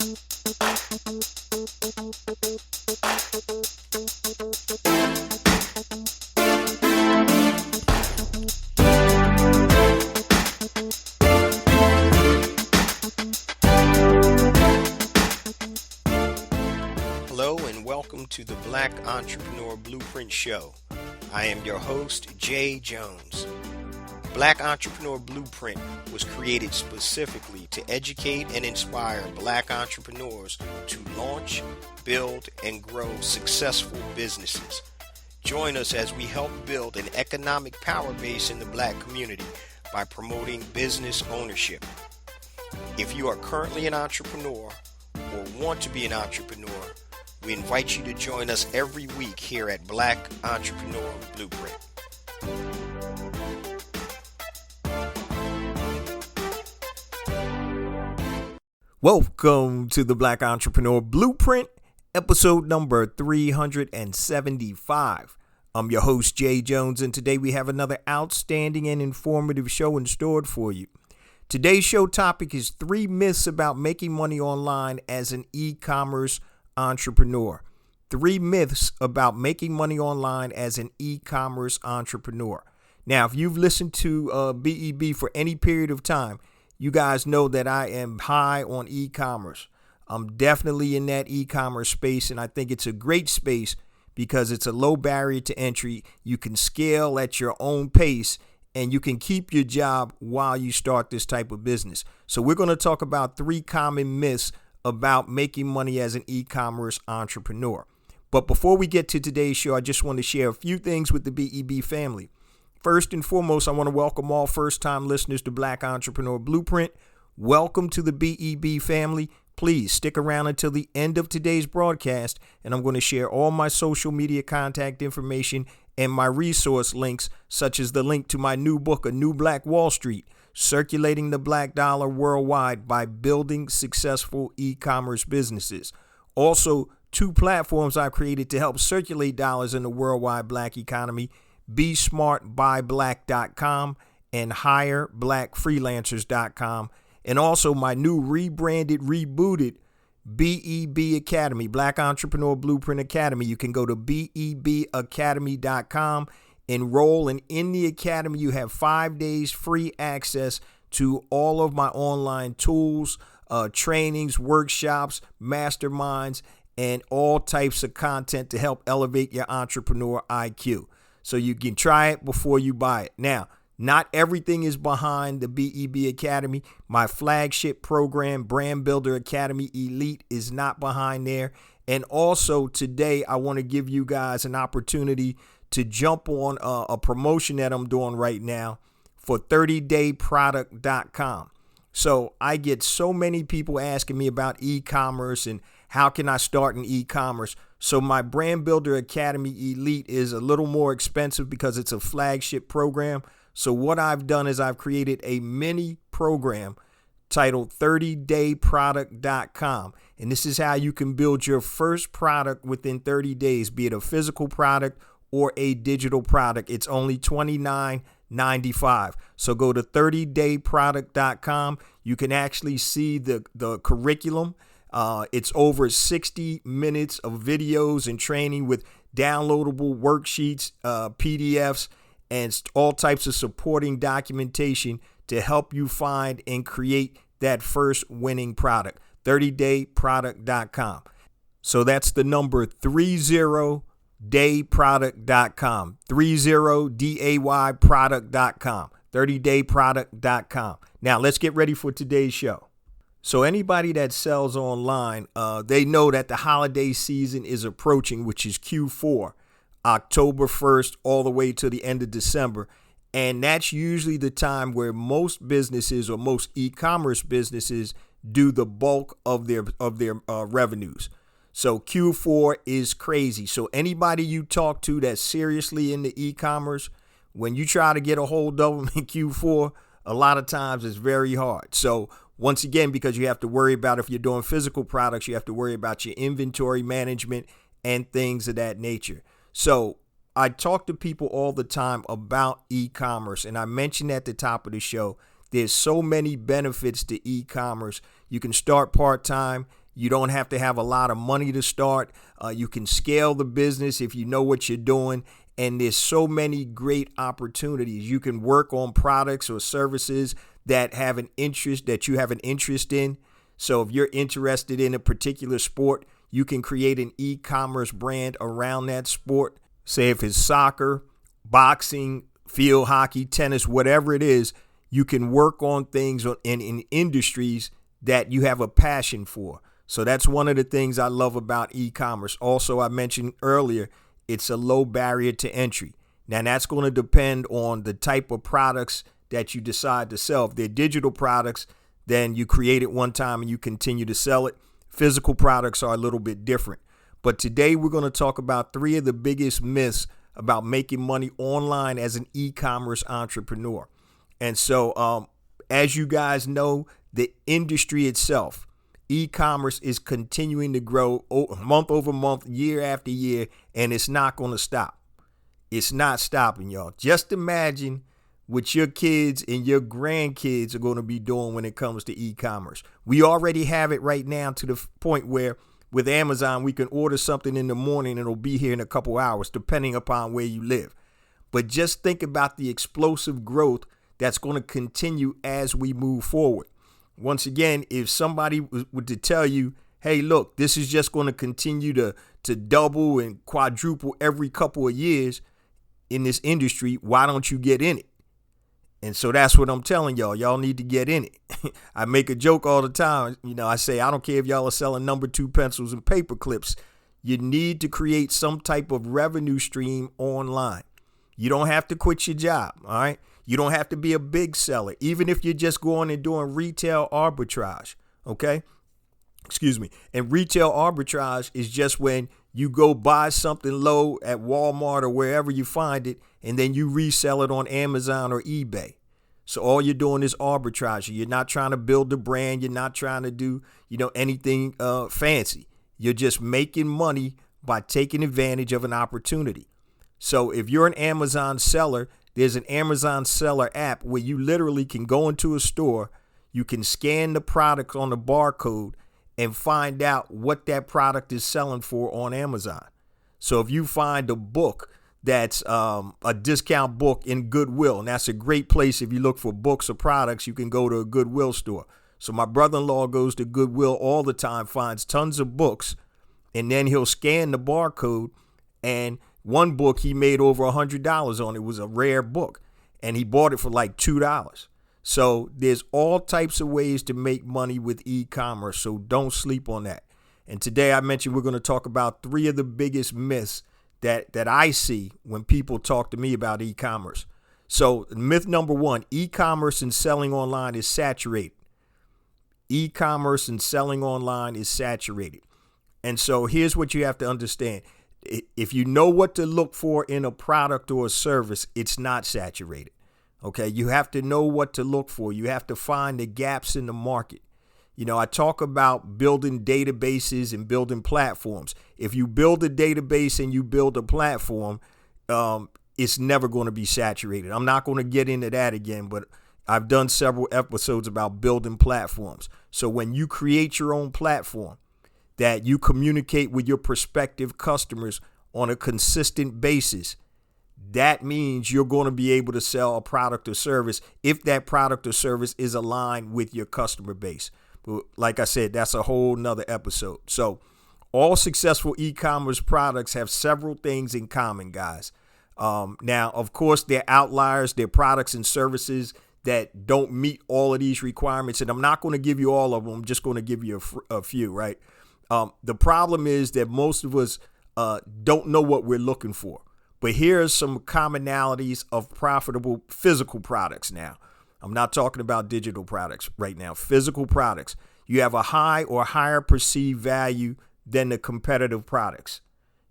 Hello and welcome to the Black Entrepreneur Blueprint Show. I am your host, Jay Jones. Black Entrepreneur Blueprint was created specifically to educate and inspire Black entrepreneurs to launch, build, and grow successful businesses. Join us as we help build an economic power base in the Black community by promoting business ownership. If you are currently an entrepreneur or want to be an entrepreneur, we invite you to join us every week here at Black Entrepreneur Blueprint. Welcome to the Black Entrepreneur Blueprint, episode number 375. I'm your host, Jay Jones, and today we have another outstanding and informative show in store for you. Today's show topic is 3 myths about making money online as an e-commerce entrepreneur. 3 myths about making money online as an e-commerce entrepreneur. Now, if you've listened to BEB for any period of time, you guys know that I am high on e-commerce. I'm definitely in that e-commerce space, and I think it's a great space because it's a low barrier to entry. You can scale at your own pace, and you can keep your job while you start this type of business. So we're going to talk about 3 common myths about making money as an e-commerce entrepreneur. But before we get to today's show, I just want to share a few things with the BEB family. First and foremost, I want to welcome all first-time listeners to Black Entrepreneur Blueprint. Welcome to the BEB family. Please stick around until the end of today's broadcast, and I'm going to share all my social media contact information and my resource links, such as the link to my new book, A New Black Wall Street, Circulating the Black Dollar Worldwide by Building Successful E-Commerce Businesses. Also, 2 platforms I've created to help circulate dollars in the worldwide Black economy, BeSmartByBlack.com and HireBlackFreelancers.com. And also my new rebranded, rebooted BEB Academy, Black Entrepreneur Blueprint Academy. You can go to BEBacademy.com, enroll, and in the academy you have 5 days free access to all of my online tools, trainings, workshops, masterminds, and all types of content to help elevate your entrepreneur IQ. So you can try it before you buy it. Now, not everything is behind the BEB Academy. My flagship program, Brand Builder Academy Elite, is not behind there. And also today, I want to give you guys an opportunity to jump on a promotion that I'm doing right now for 30dayproduct.com. So I get so many people asking me about e-commerce and how can I start in e-commerce. So my Brand Builder Academy Elite is a little more expensive because it's a flagship program. So what I've done is I've created a mini program titled 30dayproduct.com. And this is how you can build your first product within 30 days, be it a physical product or a digital product. It's only $29.95. So go to 30dayproduct.com. You can actually see the curriculum. It's over 60 minutes of videos and training with downloadable worksheets, PDFs, and all types of supporting documentation to help you find and create that first winning product. 30dayproduct.com. So that's the number 30dayproduct.com. 30dayproduct.com. 30dayproduct.com. Now let's get ready for today's show. So anybody that sells online, they know that the holiday season is approaching, which is Q4, October 1st, all the way to the end of December. And that's usually the time where most businesses or most e-commerce businesses do the bulk of their revenues. So Q4 is crazy. So anybody you talk to that's seriously into e-commerce, when you try to get a hold of them in Q4, a lot of times it's very hard. So once again, because you have to worry about, if you're doing physical products, you have to worry about your inventory management and things of that nature. So I talk to people all the time about e-commerce, and I mentioned at the top of the show, there's so many benefits to e-commerce. You can start part-time. You don't have to have a lot of money to start. You can scale the business if you know what you're doing. And there's so many great opportunities. You can work on products or services that have an interest that you have an interest in. So if you're interested in a particular sport, you can create an e-commerce brand around that sport. Say if it's soccer, boxing, field hockey, tennis, whatever it is, you can work on things in industries that you have a passion for. So that's one of the things I love about e-commerce. Also, I mentioned earlier, it's a low barrier to entry. Now, that's going to depend on the type of products that you decide to sell. If they're digital products, then you create it one time and you continue to sell it. Physical products are a little bit different. But today we're going to talk about 3 of the biggest myths about making money online as an e-commerce entrepreneur. And so, as you guys know, the industry itself, e-commerce is continuing to grow month over month, year after year, and it's not going to stop. It's not stopping, y'all. Just imagine what your kids and your grandkids are going to be doing when it comes to e-commerce. We already have it right now to the point where with Amazon, we can order something in the morning and it'll be here in a couple hours, depending upon where you live. But just think about the explosive growth that's going to continue as we move forward. Once again, if somebody were to tell you, hey, look, this is just going to continue to double and quadruple every couple of years in this industry, why don't you get in it? And so that's what I'm telling y'all. Y'all need to get in it. I make a joke all the time. I say, I don't care if y'all are selling number 2 pencils and paper clips. You need to create some type of revenue stream online. You don't have to quit your job. All right. You don't have to be a big seller, even if you're just going and doing retail arbitrage. OK, excuse me. And retail arbitrage is just when you go buy something low at Walmart or wherever you find it, and then you resell it on Amazon or eBay. So all you're doing is arbitrage. You're not trying to build a brand. You're not trying to do, anything fancy. You're just making money by taking advantage of an opportunity. So if you're an Amazon seller, there's an Amazon seller app where you literally can go into a store. You can scan the product on the barcode and find out what that product is selling for on Amazon. So if you find a book that's a discount book in Goodwill, and that's a great place if you look for books or products, you can go to a Goodwill store. So my brother-in-law goes to Goodwill all the time, finds tons of books, and then he'll scan the barcode, and one book he made over $100 on. It was a rare book, and he bought it for like $2. So there's all types of ways to make money with e-commerce, so don't sleep on that. And today I mentioned we're going to talk about 3 of the biggest myths that I see when people talk to me about e-commerce. So myth number 1, e-commerce and selling online is saturated. E-commerce and selling online is saturated. And so here's what you have to understand. If you know what to look for in a product or a service, it's not saturated. Okay, you have to know what to look for. You have to find the gaps in the market. I talk about building databases and building platforms. If you build a database and you build a platform, it's never going to be saturated. I'm not going to get into that again, but I've done several episodes about building platforms. So when you create your own platform that you communicate with your prospective customers on a consistent basis, that means you're going to be able to sell a product or service if that product or service is aligned with your customer base. But like I said, that's a whole nother episode. So all successful e-commerce products have several things in common, guys. Now, of course, they're outliers. They're products and services that don't meet all of these requirements. And I'm not going to give you all of them. I'm just going to give you a few, right? The problem is that most of us don't know what we're looking for. But here are some commonalities of profitable physical products now. I'm not talking about digital products right now. Physical products. You have a high or higher perceived value than the competitive products.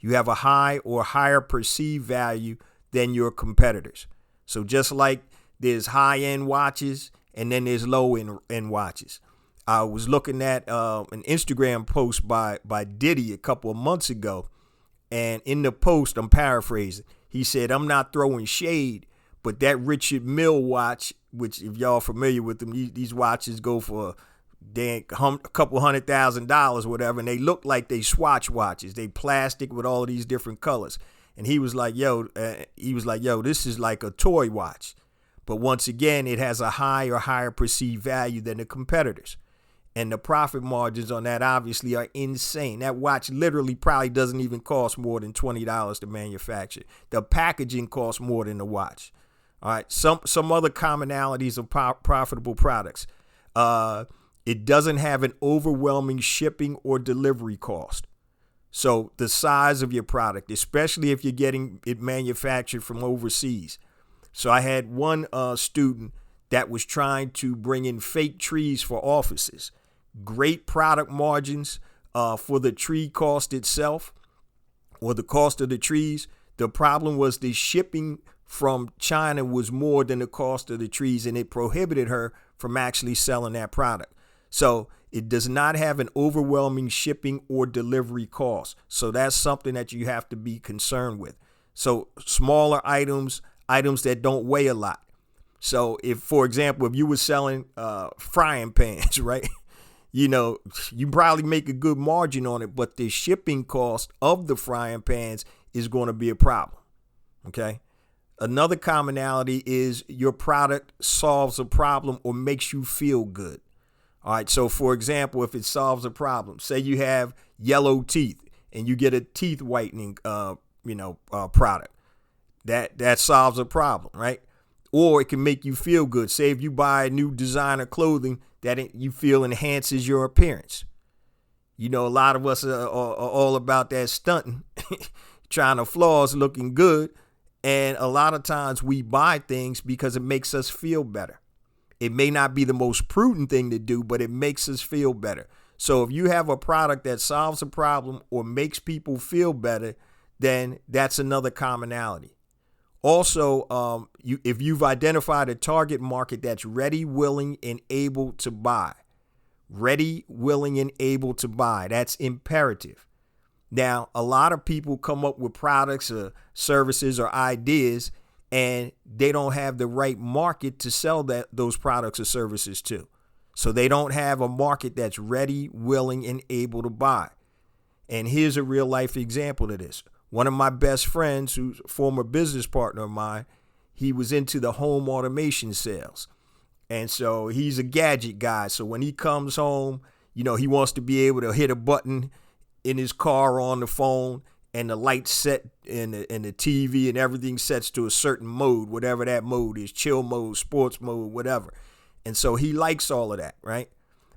You have a high or higher perceived value than your competitors. So just like there's high-end watches and then there's low-end watches. I was looking at an Instagram post by Diddy a couple of months ago. And in the post, I'm paraphrasing, he said, I'm not throwing shade, but that Richard Mille watch, which if y'all familiar with them, these watches go for they a couple $100,000, whatever, and they look like they Swatch watches. They plastic with all of these different colors. And he was like, yo, this is like a toy watch. But once again, it has a higher perceived value than the competitors. And the profit margins on that obviously are insane. That watch literally probably doesn't even cost more than $20 to manufacture. The packaging costs more than the watch. All right. Some other commonalities of profitable products. It doesn't have an overwhelming shipping or delivery cost. So the size of your product, especially if you're getting it manufactured from overseas. So I had one student that was trying to bring in fake trees for offices. Great product margins for the tree cost itself or the cost of the trees. The problem was the shipping from China was more than the cost of the trees, and it prohibited her from actually selling that product. So it does not have an overwhelming shipping or delivery cost. So that's something that you have to be concerned with. So smaller items that don't weigh a lot. So if, for example, if you were selling frying pans, right? You probably make a good margin on it, but the shipping cost of the frying pans is going to be a problem. Okay. Another commonality is your product solves a problem or makes you feel good. All right. So, for example, if it solves a problem, say you have yellow teeth and you get a teeth whitening, product that solves a problem, right? Or it can make you feel good. Say if you buy a new designer clothing that you feel enhances your appearance. A lot of us are all about that stunting, trying to floss, looking good. And a lot of times we buy things because it makes us feel better. It may not be the most prudent thing to do, but it makes us feel better. So if you have a product that solves a problem or makes people feel better, then that's another commonality. Also, if you've identified a target market that's ready, willing, and able to buy. Ready, willing, and able to buy. That's imperative. Now, a lot of people come up with products or services or ideas, and they don't have the right market to sell those products or services to. So they don't have a market that's ready, willing, and able to buy. And here's a real life example of this. One of my best friends, who's a former business partner of mine, he was into the home automation sales. And so he's a gadget guy. So when he comes home, he wants to be able to hit a button in his car on the phone and the lights set and the TV and everything sets to a certain mode, whatever that mode is, chill mode, sports mode, whatever. And so he likes all of that, right?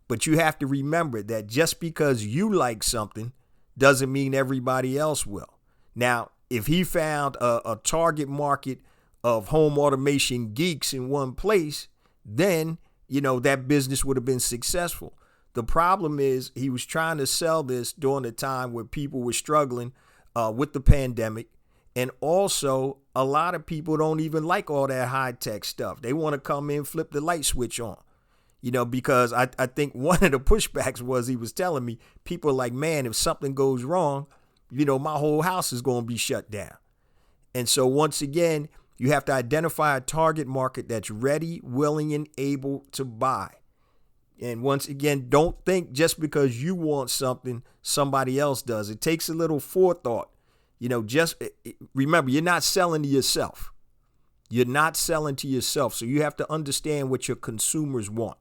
But you have to remember that just because you like something doesn't mean everybody else will. Now, if he found a target market of home automation geeks in one place, then, that business would have been successful. The problem is he was trying to sell this during a time where people were struggling with the pandemic. And also, a lot of people don't even like all that high tech stuff. They want to come in, flip the light switch on, because I think one of the pushbacks was he was telling me people are like, man, if something goes wrong, my whole house is going to be shut down. And so once again, you have to identify a target market that's ready, willing, and able to buy. And once again, don't think just because you want something, somebody else does. It takes a little forethought. Just remember, you're not selling to yourself. You're not selling to yourself. So you have to understand what your consumers want.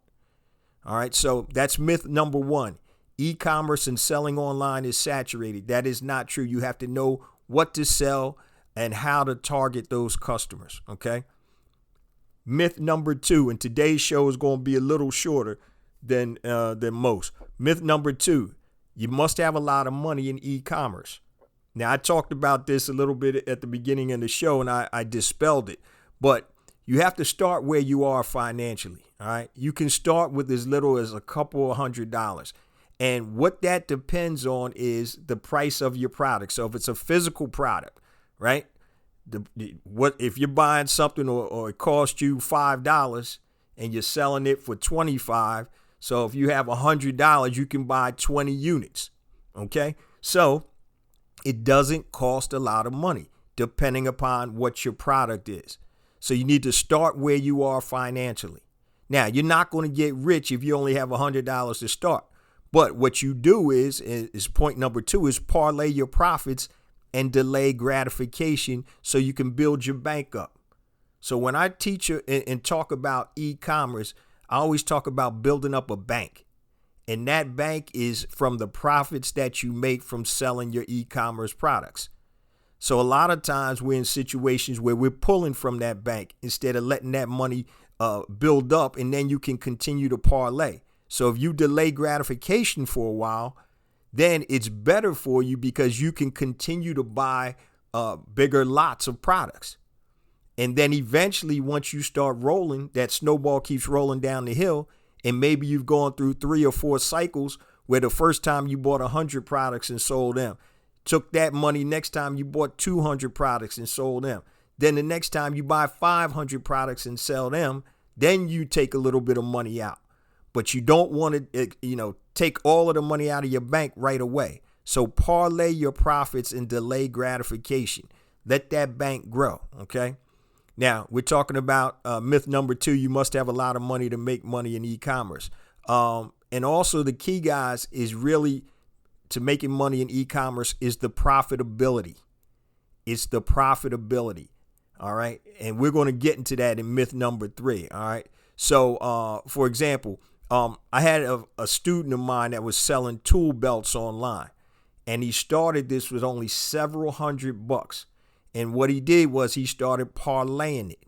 All right. So that's myth number one. E-commerce and selling online is saturated. That is not true. You have to know what to sell and how to target those customers. Okay. Myth number two, and today's show is going to be a little shorter than most. Myth number two, you must have a lot of money in e-commerce. Now, I talked about this a little bit at the beginning of the show, and I dispelled it. But you have to start where you are financially. All right. You can start with as little as a couple of $100. And what that depends on is the price of your product. So if it's a physical product, right? What if you're buying something or it costs you $5 and you're selling it for $25? So if you have $100, you can buy 20 units. Okay. So it doesn't cost a lot of money depending upon what your product is. So you need to start where you are financially. Now, you're not going to get rich if you only have $100 to start. But what you do is point number 2 is parlay your profits and delay gratification so you can build your bank up. So when I teach and talk about e-commerce, I always talk about building up a bank. And that bank is from the profits that you make from selling your e-commerce products. So a lot of times we're in situations where we're pulling from that bank instead of letting that money build up, and then you can continue to parlay. So if you delay gratification for a while, then it's better for you because you can continue to buy bigger lots of products. And then eventually, once you start rolling, that snowball keeps rolling down the hill. And maybe you've gone through 3 or 4 cycles where the first time you bought 100 products and sold them. Took that money, next time you bought 200 products and sold them. Then the next time you buy 500 products and sell them, then you take a little bit of money out. But you don't want to, take all of the money out of your bank right away. So parlay your profits and delay gratification. Let that bank grow, okay? Now, we're talking about myth number 2. You must have a lot of money to make money in e-commerce. And also the key, guys, is really to making money in e-commerce is the profitability. It's the profitability. All right. And we're going to get into that in myth number 3. All right. So, for example, I had a student of mine that was selling tool belts online, and he started this with only several $100. And what he did was he started parlaying it.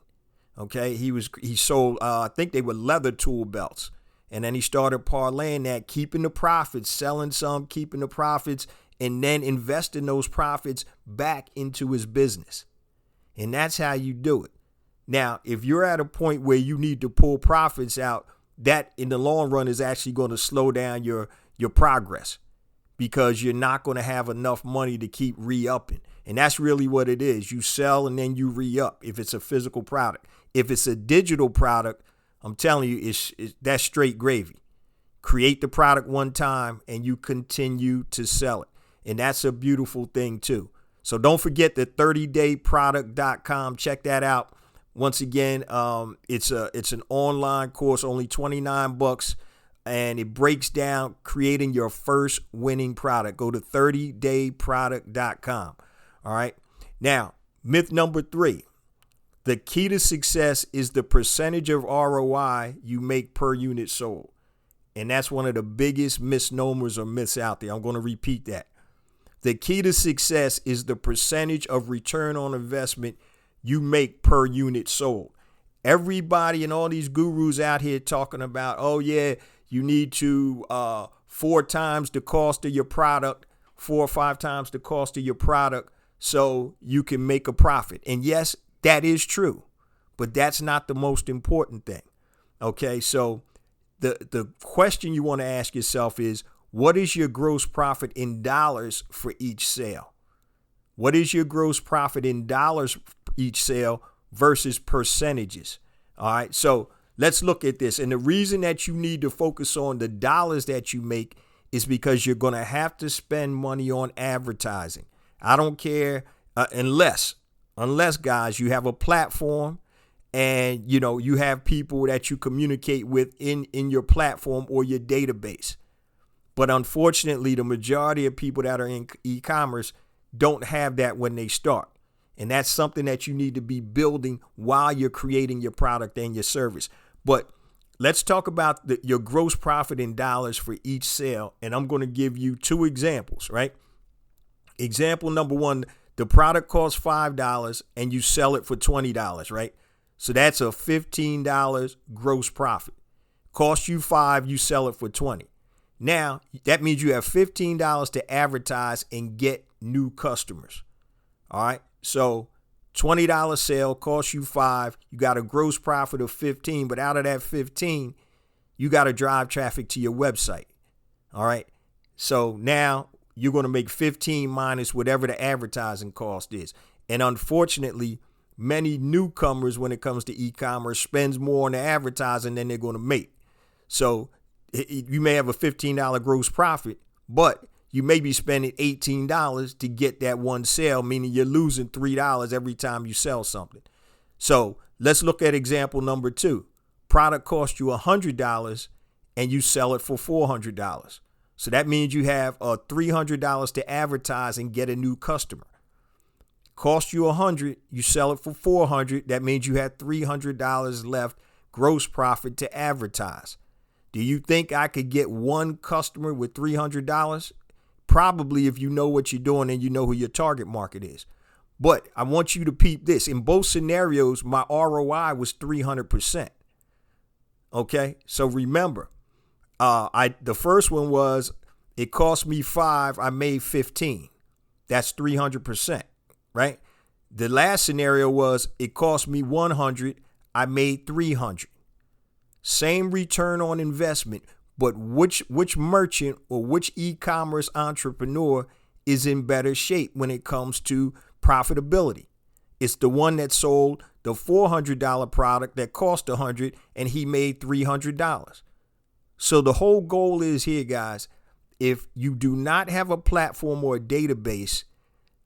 Okay. He sold, I think they were leather tool belts. And then he started parlaying that, keeping the profits, selling some, keeping the profits, and then investing those profits back into his business. And that's how you do it. Now, if you're at a point where you need to pull profits out, that in the long run is actually going to slow down your progress because you're not going to have enough money to keep re-upping. And that's really what it is. You sell and then you re-up if it's a physical product. If it's a digital product, I'm telling you, that's straight gravy. Create the product one time and you continue to sell it. And that's a beautiful thing too. So don't forget the 30dayproduct.com. Check that out. Once again, it's an online course, only $29, and it breaks down creating your first winning product. Go to 30dayproduct.com. All right. Now, myth number 3. The key to success is the percentage of ROI you make per unit sold. And that's one of the biggest misnomers or myths out there. I'm going to repeat that. The key to success is the percentage of return on investment you make per unit sold. Everybody and all these gurus out here talking about, oh yeah, you need to 4 times the cost of your product, 4 or 5 times the cost of your product so you can make a profit. And yes, that is true, but that's not the most important thing. Okay, so the question you want to ask yourself is, what is your gross profit in dollars for each sale? What is your gross profit in dollars each sale versus percentages? All right, so let's look at this. And the reason that you need to focus on the dollars that you make is because you're going to have to spend money on advertising. I don't care unless guys, you have a platform and you have people that you communicate with in your platform or your database. But unfortunately, the majority of people that are in e-commerce don't have that when they start. And that's something that you need to be building while you're creating your product and your service. But let's talk about your gross profit in dollars for each sale. And I'm going to give you 2 examples, right? Example number 1, the product costs $5 and you sell it for $20, right? So that's a $15 gross profit. Cost you $5, you sell it for $20. Now, that means you have $15 to advertise and get new customers. All right. So $20 sale costs you $5. You got a gross profit of $15, but out of that $15, you got to drive traffic to your website. All right. So now you're going to make $15 minus whatever the advertising cost is. And unfortunately, many newcomers when it comes to e-commerce spends more on the advertising than they're going to make. So you may have a $15 gross profit, but you may be spending $18 to get that one sale, meaning you're losing $3 every time you sell something. So let's look at example number 2. product costs you $100 and you sell it for $400. So that means you have $300 to advertise and get a new customer. Cost you $100, you sell it for $400. That means you have $300 left gross profit to advertise. Do you think I could get one customer with $300? Probably, if you know what you're doing and you know who your target market is. But I want you to peep this. In both scenarios, my ROI was 300%. Okay, so remember, the first one was it cost me 5, I made 15. That's 300%, right? The last scenario was it cost me 100, I made 300. Same return on investment, but which merchant or which e-commerce entrepreneur is in better shape when it comes to profitability? It's the one that sold the $400 product that cost $100 and he made $300. So the whole goal is here, guys, if you do not have a platform or a database,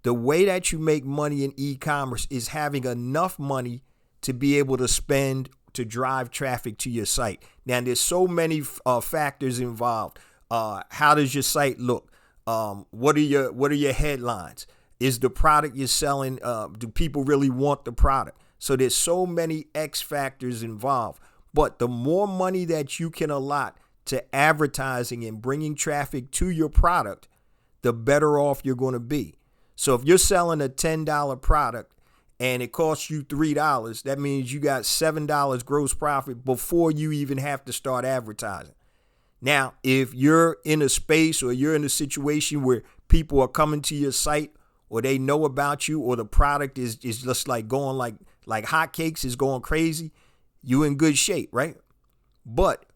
the way that you make money in e-commerce is having enough money to be able to spend to drive traffic to your site. Now, there's so many factors involved. How does your site look? What are your headlines? Is the product you're selling, do people really want the product? So there's so many X factors involved. But the more money that you can allot to advertising and bringing traffic to your product, the better off you're going to be. So if you're selling a $10 product and it costs you $3, that means you got $7 gross profit before you even have to start advertising. Now, if you're in a space or you're in a situation where people are coming to your site or they know about you or the product is just like going like hotcakes, is going crazy, you in good shape, right? But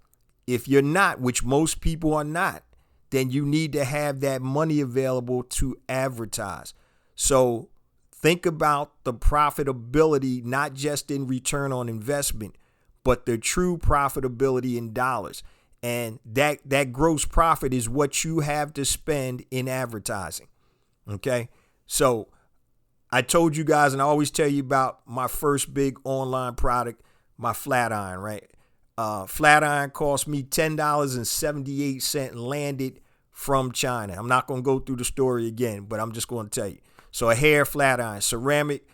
if you're not, which most people are not, then you need to have that money available to advertise. So think about the profitability, not just in return on investment, but the true profitability in dollars. And that gross profit is what you have to spend in advertising. Okay. So I told you guys, and I always tell you about my first big online product, my flat iron, right? Flat iron cost me $10.78 landed from China. I'm not going to go through the story again, but I'm just going to tell you. So a hair flat iron, ceramic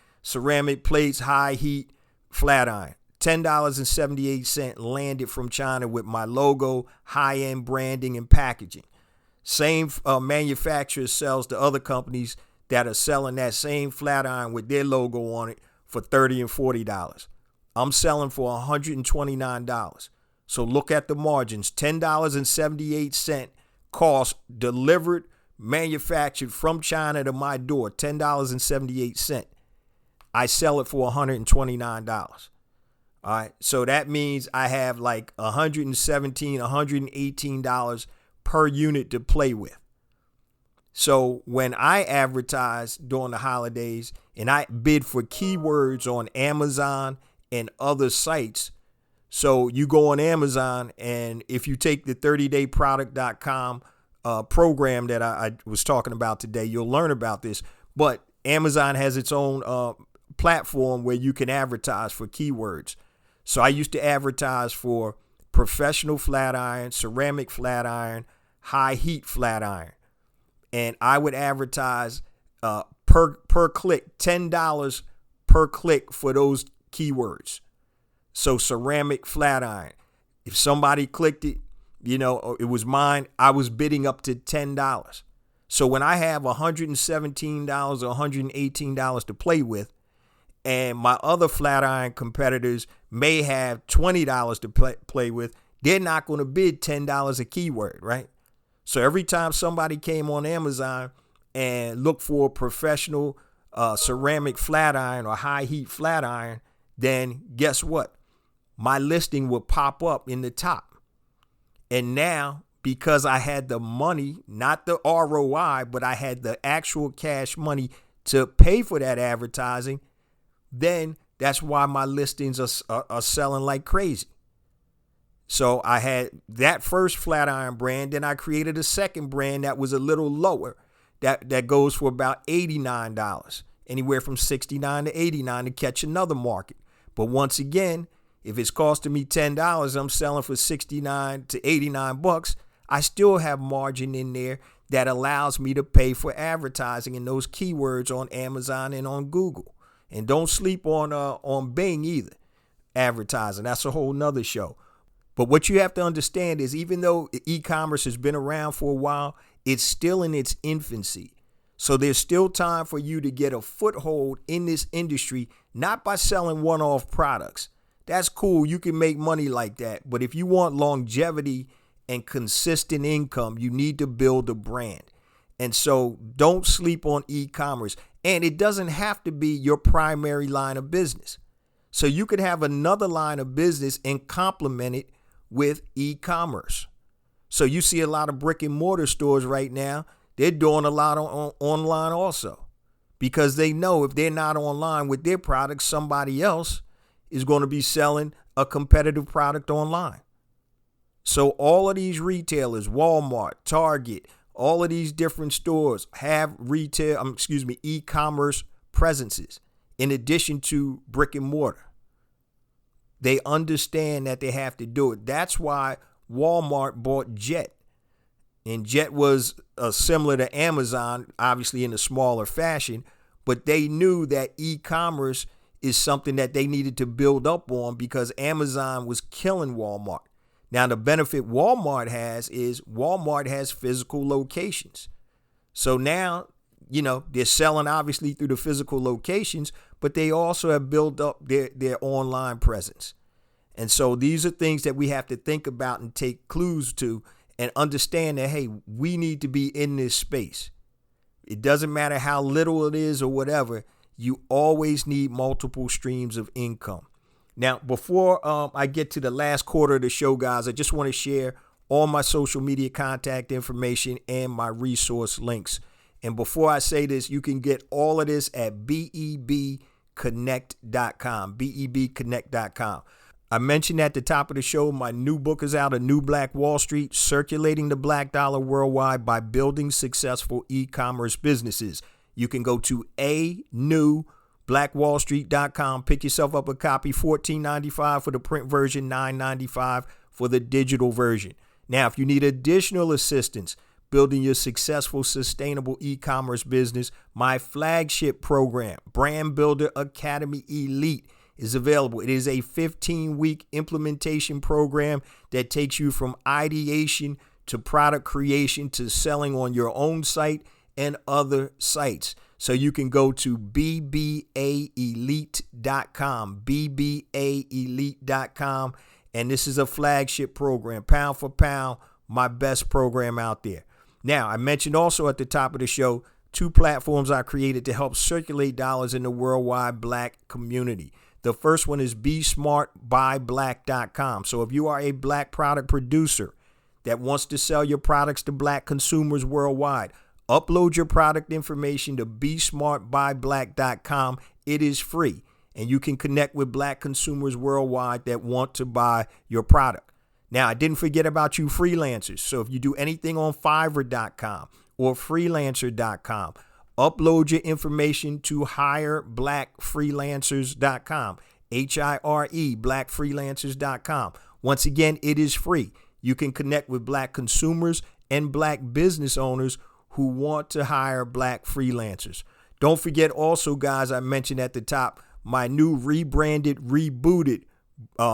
plates, high heat, flat iron. $10.78 landed from China with my logo, high-end branding and packaging. Same manufacturer sells to other companies that are selling that same flat iron with their logo on it for $30 and $40. I'm selling for $129. So look at the margins. $10.78 cost delivered, manufactured from China to my door, $10.78. I sell it for $129. All right. So that means I have like $117, $118 per unit to play with. So when I advertise during the holidays and I bid for keywords on Amazon and other sites, so you go on Amazon, and if you take the 30dayproduct.com program that I was talking about today, you'll learn about this. But Amazon has its own platform where you can advertise for keywords. So I used to advertise for professional flat iron, ceramic flat iron, high heat flat iron. And I would advertise per click, $10 per click for those keywords. So ceramic flat iron, if somebody clicked it, it was mine, I was bidding up to $10. So when I have $117 or $118 to play with, and my other flat iron competitors may have $20 to play with, they're not going to bid $10 a keyword, right? So every time somebody came on Amazon and looked for a professional ceramic flat iron or high heat flat iron, then guess what? My listing would pop up in the top. And now, because I had the money, not the ROI, but I had the actual cash money to pay for that advertising, then that's why my listings are selling like crazy. So I had that first flat iron brand, then I created a second brand that was a little lower, that goes for about $89, anywhere from $69 to $89 to catch another market. But once again, If it's costing me $10, I'm selling for 69 to 89 bucks. I still have margin in there that allows me to pay for advertising in those keywords on Amazon and on Google. And don't sleep on Bing either. Advertising, that's a whole nother show. But what you have to understand is even though e-commerce has been around for a while, it's still in its infancy. So there's still time for you to get a foothold in this industry, not by selling one-off products. That's cool. You can make money like that. But if you want longevity and consistent income, you need to build a brand. And so don't sleep on e-commerce. And it doesn't have to be your primary line of business. So you could have another line of business and complement it with e-commerce. So you see a lot of brick and mortar stores right now. They're doing a lot on online also, because they know if they're not online with their products, somebody else is going to be selling a competitive product online. So all of these retailers, Walmart, Target, all of these different stores have e-commerce presences in addition to brick and mortar. They understand that they have to do it. That's why Walmart bought Jet. And Jet was similar to Amazon, obviously in a smaller fashion, but they knew that e-commerce is something that they needed to build up on because Amazon was killing Walmart. Now, the benefit Walmart has is Walmart has physical locations. So now, they're selling obviously through the physical locations, but they also have built up their online presence. And so these are things that we have to think about and take clues to and understand that, hey, we need to be in this space. It doesn't matter how little it is or whatever. You always need multiple streams of income. Now, before I get to the last quarter of the show, guys, I just want to share all my social media contact information and my resource links. And before I say this, you can get all of this at bebconnect.com, bebconnect.com. I mentioned at the top of the show, my new book is out, A New Black Wall Street, Circulating the Black Dollar Worldwide by Building Successful E-Commerce Businesses. You can go to anewblackwallstreet.com, pick yourself up a copy, $14.95 for the print version, $9.95 for the digital version. Now, if you need additional assistance building your successful, sustainable e-commerce business, my flagship program, Brand Builder Academy Elite, is available. It is a 15-week implementation program that takes you from ideation to product creation to selling on your own site and other sites. So you can go to bbaelite.com, bbaelite.com, and this is a flagship program, pound for pound, my best program out there. Now, I mentioned also at the top of the show, 2 platforms I created to help circulate dollars in the worldwide Black community. The first one is besmartbyblack.com. So if you are a Black product producer that wants to sell your products to Black consumers worldwide, upload your product information to besmartbyblack.com. It is free, and you can connect with Black consumers worldwide that want to buy your product. Now, I didn't forget about you freelancers. So if you do anything on Fiverr.com or Freelancer.com, upload your information to hireblackfreelancers.com, HIRE, blackfreelancers.com. Once again, it is free. You can connect with Black consumers and Black business owners who want to hire Black freelancers. Don't forget also, guys, I mentioned at the top, my new rebranded, rebooted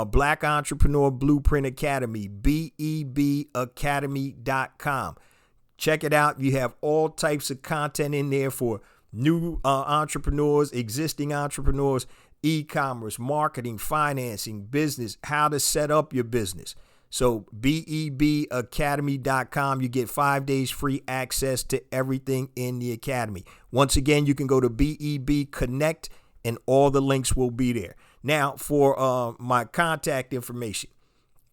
Black Entrepreneur Blueprint Academy, BEBacademy.com. Check it out. You have all types of content in there for new entrepreneurs, existing entrepreneurs, e-commerce, marketing, financing, business, how to set up your business. So BEBacademy.com. You get 5 days free access to everything in the academy. Once again, you can go to BEB Connect and all the links will be there. Now, for my contact information,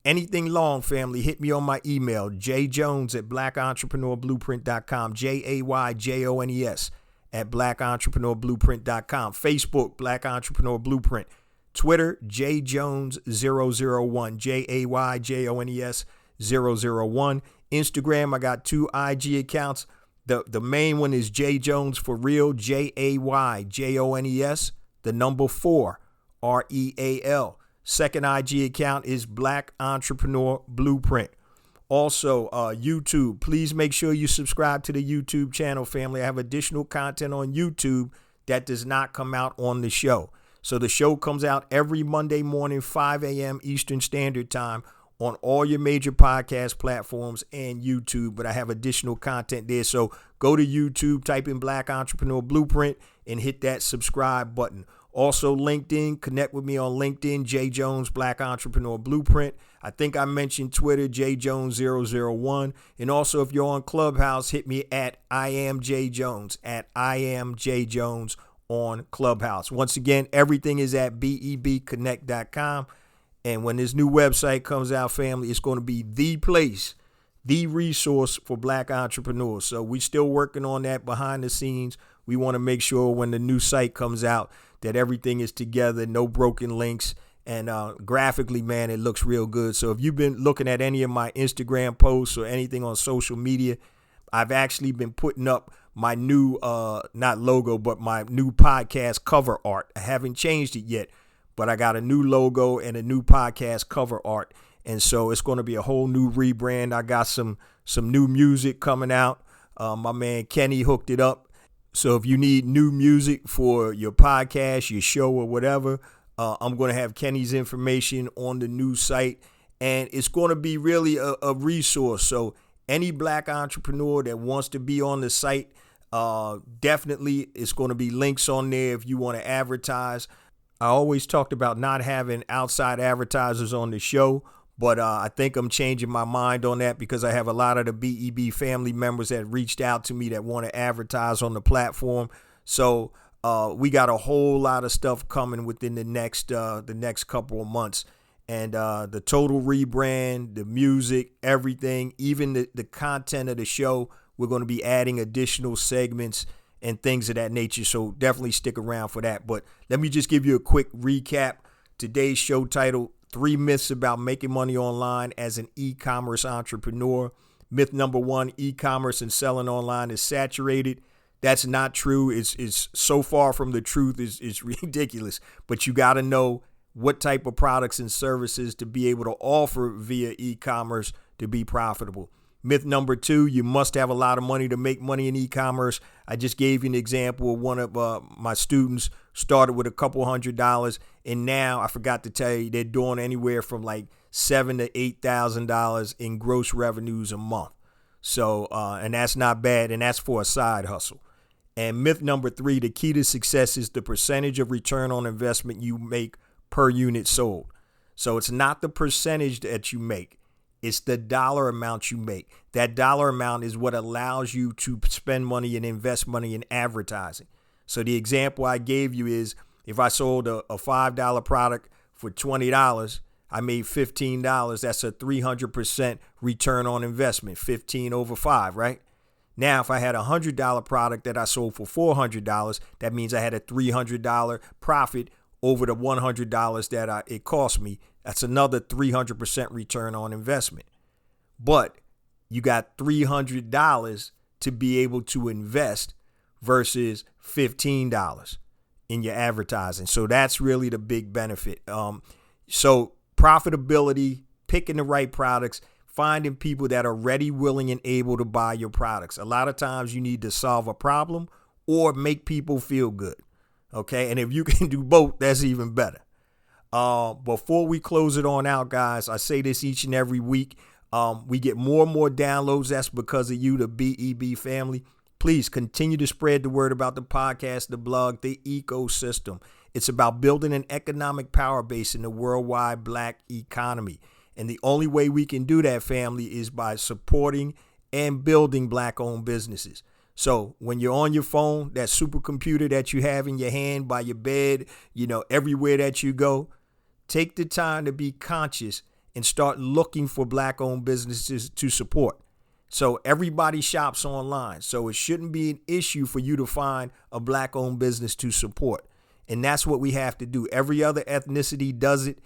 anything long, family, hit me on my email, jjones@blackentrepreneurblueprint.com, JAYJONES @blackentrepreneurblueprint.com, Facebook, Black Entrepreneur Blueprint, Twitter, jjones001, JAYJONES 001, Instagram, I got 2 IG accounts. The main one is J Jones for real, JAYJONES, the number 4, REAL. Second IG account is Black Entrepreneur Blueprint. Also, YouTube, please make sure you subscribe to the YouTube channel, family. I have additional content on YouTube that does not come out on the show. So the show comes out every Monday morning, 5 a.m. Eastern Standard Time on all your major podcast platforms and YouTube. But I have additional content there. So go to YouTube, type in Black Entrepreneur Blueprint, and hit that subscribe button. Also, LinkedIn, connect with me on LinkedIn, J Jones, Black Entrepreneur Blueprint. I think I mentioned Twitter, JJones001. And also, if you're on Clubhouse, hit me at I am J Jones, at I am J Jones on Clubhouse. Once again, everything is at bebconnect.com. And when this new website comes out, family, it's going to be the place, the resource for Black entrepreneurs. So we're still working on that behind the scenes. We want to make sure when the new site comes out that everything is together, no broken links. And graphically, man, it looks real good. So if you've been looking at any of my Instagram posts or anything on social media, I've actually been putting up my new, not logo, but my new podcast cover art. I haven't changed it yet, but I got a new logo and a new podcast cover art. And so it's going to be a whole new rebrand. I got some new music coming out. My man Kenny hooked it up. So if you need new music for your podcast, your show, or whatever, I'm going to have Kenny's information on the new site. And it's going to be really a resource. So any Black entrepreneur that wants to be on the site, definitely it's going to be links on there if you want to advertise. I always talked about not having outside advertisers on the show, but I think I'm changing my mind on that because I have a lot of the BEB family members that reached out to me that want to advertise on the platform. So we got a whole lot of stuff coming within the next couple of months. And the total rebrand, the music, everything, even the content of the show, we're going to be adding additional segments and things of that nature. So definitely stick around for that. But let me just give you a quick recap. Today's show title, 3 myths about making money online as an e-commerce entrepreneur. Myth number 1, e-commerce and selling online is saturated. That's not true. It's so far from the truth. It's ridiculous. But you got to know what type of products and services to be able to offer via e-commerce to be profitable. Myth number 2, you must have a lot of money to make money in e-commerce. I just gave you an example of one of my students started with a couple $100, and now I forgot to tell you they're doing anywhere from like $7,000 to $8,000 in gross revenues a month. So, and that's not bad, and that's for a side hustle. And myth number 3, the key to success is the percentage of return on investment you make per unit sold. So it's not the percentage that you make. It's the dollar amount you make. That dollar amount is what allows you to spend money and invest money in advertising. So the example I gave you is if I sold a $5 product for $20, I made $15. That's a 300% return on investment, 15 over 5, right? Now, if I had a $100 product that I sold for $400, that means I had a $300 profit over the $100 that it cost me. That's another 300% return on investment. But you got $300 to be able to invest versus $15 in your advertising. So that's really the big benefit. So profitability, picking the right products, finding people that are ready, willing, and able to buy your products. A lot of times you need to solve a problem or make people feel good. Okay. And if you can do both, that's even better. Before we close it on out, guys, I say this each and every week. We get more and more downloads. That's because of you, the BEB family. Please continue to spread the word about the podcast, the blog, the ecosystem. It's about building an economic power base in the worldwide Black economy. And the only way we can do that, family, is by supporting and building Black-owned businesses. So when you're on your phone, that supercomputer that you have in your hand, by your bed, everywhere that you go, take the time to be conscious and start looking for Black-owned businesses to support. So everybody shops online. So it shouldn't be an issue for you to find a Black-owned business to support. And that's what we have to do. Every other ethnicity does it.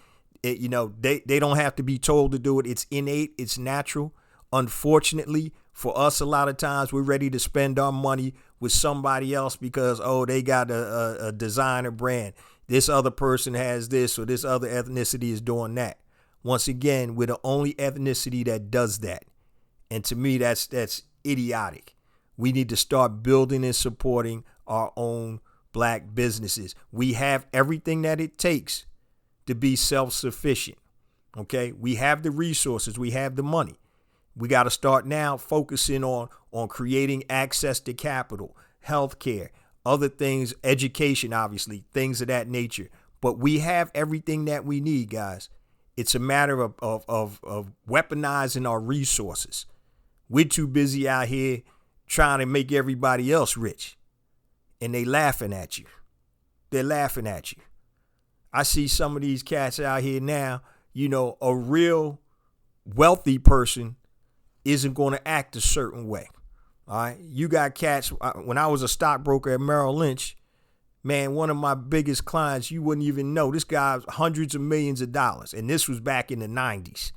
They don't have to be told to do it. It's innate. It's natural. Unfortunately, for us, a lot of times we're ready to spend our money with somebody else because, they got a designer brand. this other person has this or this other ethnicity is doing that. Once again, we're the only ethnicity that does that. And to me, that's idiotic. We need to start building and supporting our own black businesses. We have everything that it takes to be self-sufficient. Okay, we have the resources, we have the money. We got to start now focusing on creating access to capital, healthcare, other things, education, obviously, things of that nature. But we have everything that we need, guys. It's a matter of weaponizing our resources. We're too busy out here trying to make everybody else rich. And they laughing at you. They're laughing at you. I see some of these cats out here now, you know, a real wealthy person isn't going to act a certain way. All right. You got cats. When I was a stockbroker at Merrill Lynch, man, one of my biggest clients, you wouldn't even know. This guy's hundreds of millions of dollars. And this was back in the 90s.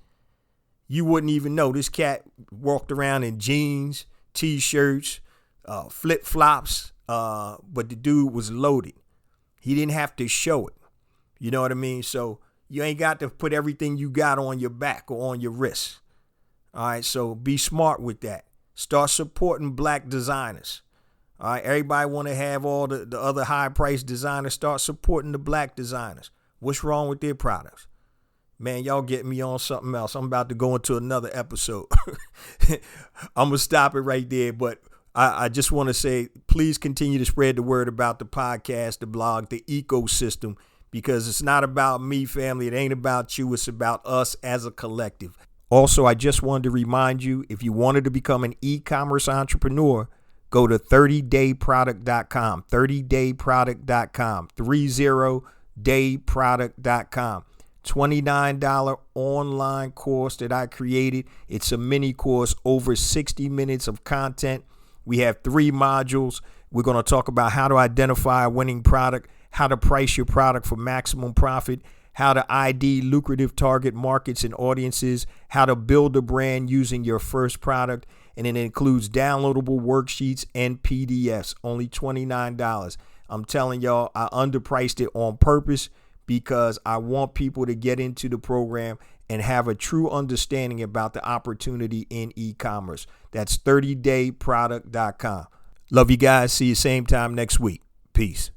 You wouldn't even know. This cat walked around in jeans, T-shirts, flip-flops. But the dude was loaded. He didn't have to show it. You know what I mean? So you ain't got to put everything you got on your back or on your wrist. All right. So be smart with that. Start supporting black designers. All right. Everybody want to have all the other high priced designers. Start supporting the black designers. What's wrong with their products? Man, y'all get me on something else. I'm about to go into another episode. I'm going to stop it right there. But I just want to say, please continue to spread the word about the podcast, the blog, the ecosystem, because it's not about me, family. It ain't about you. It's about us as a collective. Also, I just wanted to remind you, if you wanted to become an e-commerce entrepreneur, go to 30dayproduct.com, 30dayproduct.com, 30dayproduct.com. $29 online course that I created. It's a mini course, over 60 minutes of content. We have 3 modules. We're going to talk about how to identify a winning product, how to price your product for maximum profit, how to ID lucrative target markets and audiences, how to build a brand using your first product, and it includes downloadable worksheets and PDFs, only $29. I'm telling y'all, I underpriced it on purpose because I want people to get into the program and have a true understanding about the opportunity in e-commerce. That's 30dayproduct.com. Love you guys. See you same time next week. Peace.